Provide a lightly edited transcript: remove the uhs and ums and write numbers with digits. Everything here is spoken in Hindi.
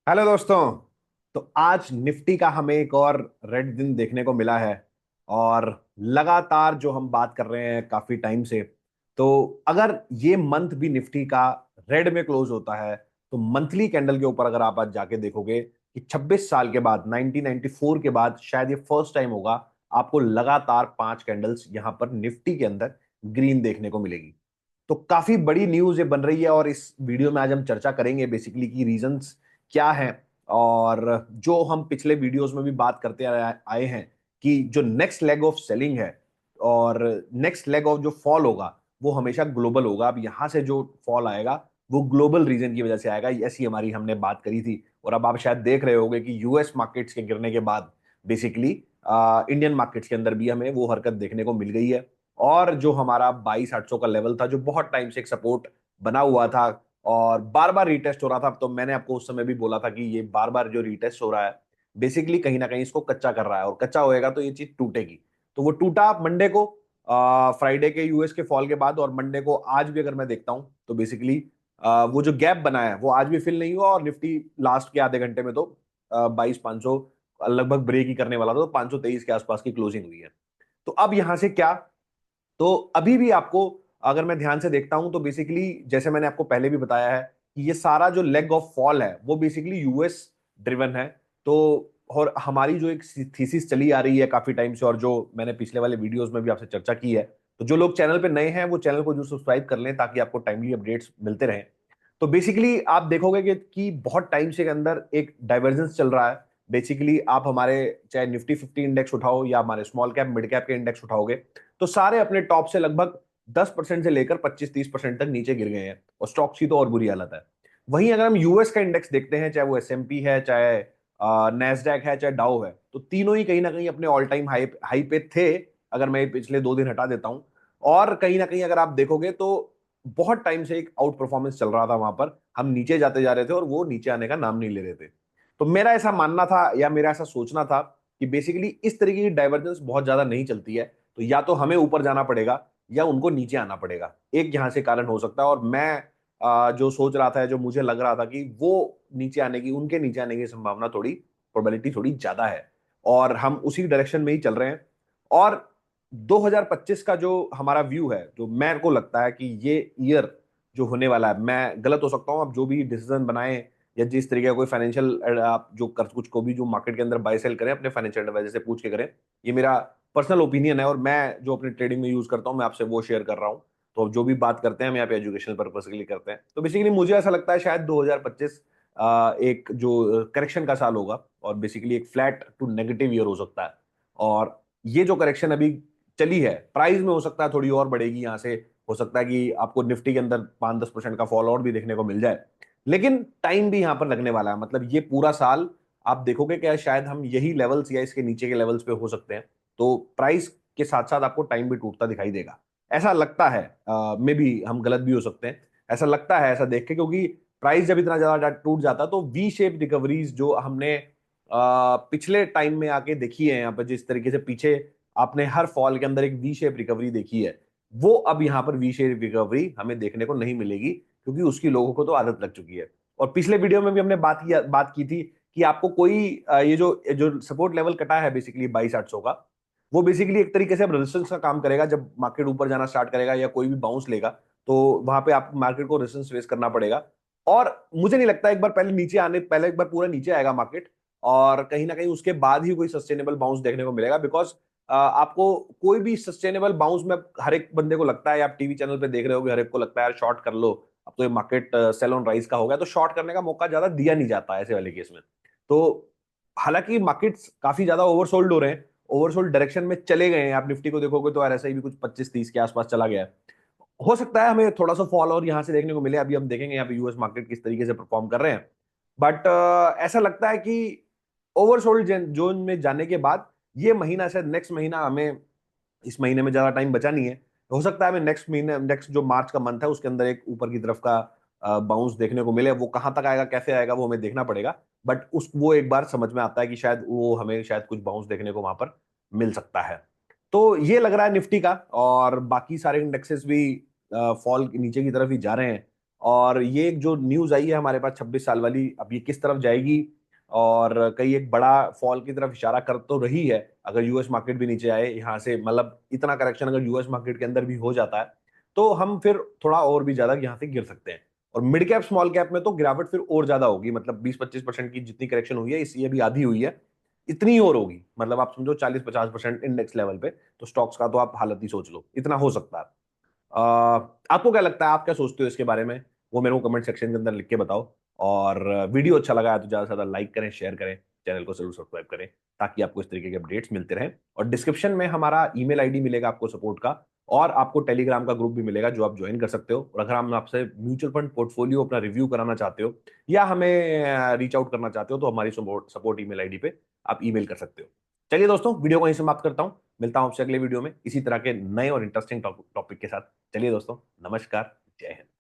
हेलो दोस्तों। तो आज निफ्टी का हमें एक और रेड दिन देखने को मिला है। और लगातार जो हम बात कर रहे हैं काफी टाइम से, तो अगर ये मंथ भी निफ्टी का रेड में क्लोज होता है तो मंथली कैंडल के ऊपर अगर आप आज जाके देखोगे कि 26 साल के बाद 1994 के बाद शायद ये फर्स्ट टाइम होगा आपको लगातार 5 कैंडल्स यहां पर निफ्टी के अंदर ग्रीन देखने को मिलेगी। तो काफी बड़ी न्यूज ये बन रही है और इस वीडियो में आज हम चर्चा करेंगे बेसिकली की रीजंस क्या हैं। और जो हम पिछले वीडियोस में भी बात करते आए हैं कि जो नेक्स्ट लेग ऑफ सेलिंग है और नेक्स्ट लेग ऑफ जो फॉल होगा वो हमेशा ग्लोबल होगा। अब यहां से जो फॉल आएगा वो ग्लोबल रीजन की वजह से आएगा, ऐसी हमारी हमने बात करी थी। और अब आप शायद देख रहे होंगे कि यूएस मार्केट्स के गिरने के बाद बेसिकली इंडियन मार्केट्स के अंदर भी हमें वो हरकत देखने को मिल गई है। और जो हमारा 22,800 का लेवल था जो बहुत टाइम से एक सपोर्ट बना हुआ था और बार बार रीटेस्ट हो रहा था, तो मैंने आपको उस समय भी बोला था कि ये बार बार जो रीटेस्ट हो रहा है बेसिकली कहीं ना कहीं इसको कच्चा कर रहा है और कच्चा होएगा तो ये चीज टूटेगी। तो वो टूटा मंडे को, फ्राइडे के यूएस के फॉल के बाद। और मंडे को आज भी अगर मैं देखता हूं तो बेसिकली वो जो गैप बना है वो आज भी फिल नहीं हुआ और निफ्टी लास्ट के आधे घंटे में तो 22,500 लगभग ब्रेक ही करने वाला था, तो 523 के आसपास की क्लोजिंग हुई है। तो अब यहां से क्या, तो अभी भी आपको अगर मैं ध्यान से देखता हूं तो बेसिकली जैसे मैंने आपको पहले भी बताया है कि ये सारा जो लेग ऑफ फॉल है वो बेसिकली यूएस ड्रिवन है। तो और हमारी जो एक थीसिस चली आ रही है काफी टाइम से और जो मैंने पिछले वाले वीडियोस में भी आपसे चर्चा की है, तो जो लोग चैनल पे नए हैं वो चैनल को जो सब्सक्राइब कर लें ताकि आपको टाइमली अपडेट्स मिलते रहें। तो बेसिकली आप देखोगे कि बहुत टाइम से के अंदर एक डाइवर्जेंस चल रहा है। बेसिकली आप हमारे चाहे निफ्टी 50 इंडेक्स उठाओ या हमारे स्मॉल कैप मिड कैप के इंडेक्स उठाओगे तो सारे अपने टॉप से लगभग 10% से लेकर 25-30% तक नीचे गिर गए हैं और स्टॉक्स की तो और बुरी हालत है। वहीं अगर हम यूएस का इंडेक्स देखते हैं, चाहे वो एसएमपी है, चाहे नेस्डैक है, चाहे डाउ है, तो तीनों ही कहीं ना कहीं अपने ऑल टाइम हाई हाई पे थे अगर मैं पिछले 2 दिन हटा देता हूं। और कहीं ना कहीं अगर आप देखोगे तो बहुत टाइम से एक आउट परफॉर्मेंस चल रहा था वहां पर, हम नीचे जाते जा रहे थे और वो नीचे आने का नाम नहीं ले रहे थे। तो मेरा ऐसा मानना था या मेरा ऐसा सोचना था कि बेसिकली इस तरीके की डाइवर्जेंस बहुत ज्यादा नहीं चलती है, तो या तो हमें ऊपर जाना पड़ेगा या उनको नीचे आना पड़ेगा, एक यहां से कारण हो सकता है। और मैं जो सोच रहा था, जो मुझे लग रहा था कि वो नीचे आने की, उनके नीचे आने की संभावना थोड़ी, प्रोबेबिलिटी थोड़ी ज्यादा है और हम उसी डायरेक्शन में ही चल रहे हैं। और 2025 का जो हमारा व्यू है, जो मेरे को लगता है कि ये ईयर जो होने वाला है, मैं गलत हो सकता हूं, आप जो भी डिसीजन बनाए या जिस तरीके का कोई फाइनेंशियल आप जो कर कुछ को भी जो मार्केट के अंदर बाय सेल करें अपने फाइनेंशियल एडवाइजर से पूछ के करें। ये मेरा पर्सनल ओपिनियन है और मैं जो अपनी ट्रेडिंग में यूज करता हूं मैं आपसे वो शेयर कर रहा हूं। तो जो भी बात करते हैं हम यहाँ पे एजुकेशनल पर्पज के लिए करते हैं। तो बेसिकली मुझे ऐसा लगता है शायद 2025 एक जो करेक्शन का साल होगा और बेसिकली एक फ्लैट टू नेगेटिव ईयर हो सकता है। और ये जो करेक्शन अभी चली है प्राइस में हो सकता है थोड़ी और बढ़ेगी यहाँ से, हो सकता है कि आपको निफ्टी के अंदर 5-10% का फॉल और भी देखने को मिल जाए। लेकिन टाइम भी यहां पर लगने वाला है, मतलब ये पूरा साल आप देखोगे क्या शायद हम यही लेवल्स या इसके नीचे के लेवल्स पे हो सकते हैं। तो प्राइस के साथ साथ आपको टाइम भी टूटता दिखाई देगा, ऐसा लगता है। मे भी हम गलत भी हो सकते हैं, ऐसा लगता है ऐसा देख के, क्योंकि प्राइस जब इतना ज्यादा टूट जाता तो वी शेप रिकवरीज जो हमने पिछले टाइम में आके देखी है, यहाँ पर जिस तरीके से पीछे आपने हर फॉल के अंदर एक वी शेप रिकवरी देखी है, वो अब यहाँ पर वी शेप रिकवरी हमें देखने को नहीं मिलेगी क्योंकि उसकी लोगों को तो आदत लग चुकी है। और पिछले वीडियो में भी हमने बात की थी कि आपको कोई ये जो जो सपोर्ट लेवल कटा है बेसिकली 22,800 का, वो बेसिकली एक तरीके से अब रेजिस्टेंस का काम करेगा। जब मार्केट ऊपर जाना स्टार्ट करेगा या कोई भी बाउंस लेगा तो वहां पे आप मार्केट को रेजिस्टेंस फेस करना पड़ेगा। और मुझे नहीं लगता एक बार पहले नीचे आने पहले एक बार पूरा नीचे आएगा मार्केट और कहीं ना कहीं उसके बाद ही कोई सस्टेनेबल बाउंस देखने को मिलेगा। बिकॉज आपको कोई भी सस्टेनेबल बाउंस में हर एक बंदे को लगता है, आप टीवी चैनल पे देख रहे हो, हर एक को लगता है यार शॉर्ट कर लो, अब तो ये मार्केट सेल ऑन राइज का हो गया, तो शॉर्ट करने का मौका ज्यादा दिया नहीं जाता ऐसे वाले केस में। तो हालांकि मार्केट्स काफी ज्यादा ओवरसोल्ड हो रहे हैं, ओवरसोल्ड डायरेक्शन में चले गए हैं। आप निफ्टी को देखोगे तो आरएसआई भी कुछ 25-30 के आसपास चला गया है। हो सकता है हमें थोड़ा सा फॉल और यहां से देखने को मिले, अभी हम देखेंगे यहाँ पे यूएस मार्केट किस तरीके से परफॉर्म कर रहे हैं। बट ऐसा लगता है कि ओवरसोल्ड जोन में जाने के बाद ये महीना, शायद नेक्स्ट महीना, हमें इस महीने में ज्यादा टाइम बचा नहीं है, हो सकता है हमें नेक्स्ट महीने, नेक्स्ट जो मार्च का मंथ है उसके अंदर एक ऊपर की तरफ का बाउंस देखने को मिले। वो कहां तक आएगा, कैसे आएगा, वो हमें देखना पड़ेगा। बट उस वो एक बार समझ में आता है कि शायद वो हमें शायद कुछ बाउंस देखने को वहां पर मिल सकता है। तो ये लग रहा है निफ्टी का, और बाकी सारे इंडेक्सेस भी फॉल नीचे की तरफ ही जा रहे हैं। और ये एक जो न्यूज आई है हमारे पास 26 साल वाली, अब ये किस तरफ जाएगी, और कई एक बड़ा फॉल की तरफ इशारा कर तो रही है। अगर यूएस मार्केट भी नीचे आए यहाँ से, मतलब इतना करेक्शन अगर यूएस मार्केट के अंदर भी हो जाता है तो हम फिर थोड़ा और भी ज्यादा यहाँ से गिर सकते हैं। और मिड कैप स्मॉल कैप में तो गिरावट फिर और ज्यादा होगी, मतलब 20-25% की जितनी करेक्शन हुई है इसी अभी आधी हुई है, इतनी और होगी, मतलब आप समझो 40-50% इंडेक्स लेवल पे। तो स्टॉक्स का तो आप हालत ही सोच लो, इतना हो सकता है। आपको क्या लगता है, आप क्या सोचते हो इसके बारे में, वो मेरे को कमेंट सेक्शन के अंदर लिख के बताओ। और वीडियो अच्छा लगा है तो ज्यादा से ज्यादा लाइक करें, शेयर करें, चैनल को जरूर सब्सक्राइब करें, ताकि आपको इस तरीके के अपडेट्स मिलते रहें। और डिस्क्रिप्शन में हमारा ईमेल आईडी मिलेगा आपको सपोर्ट का, और आपको टेलीग्राम का ग्रुप भी मिलेगा जो आप ज्वाइन कर सकते हो। और अगर हम आपसे म्यूचुअल फंड पोर्टफोलियो अपना रिव्यू कराना चाहते हो या हमें रीच आउट करना चाहते हो तो हमारी सपोर्ट ईमेल आईडी पे आप ईमेल कर सकते हो। चलिए दोस्तों, वीडियो को यहीं समाप्त करता हूं, मिलता हूं आपसे अगले वीडियो में इसी तरह के नए और इंटरेस्टिंग टॉपिक के साथ। चलिए दोस्तों, नमस्कार, जय हिंद।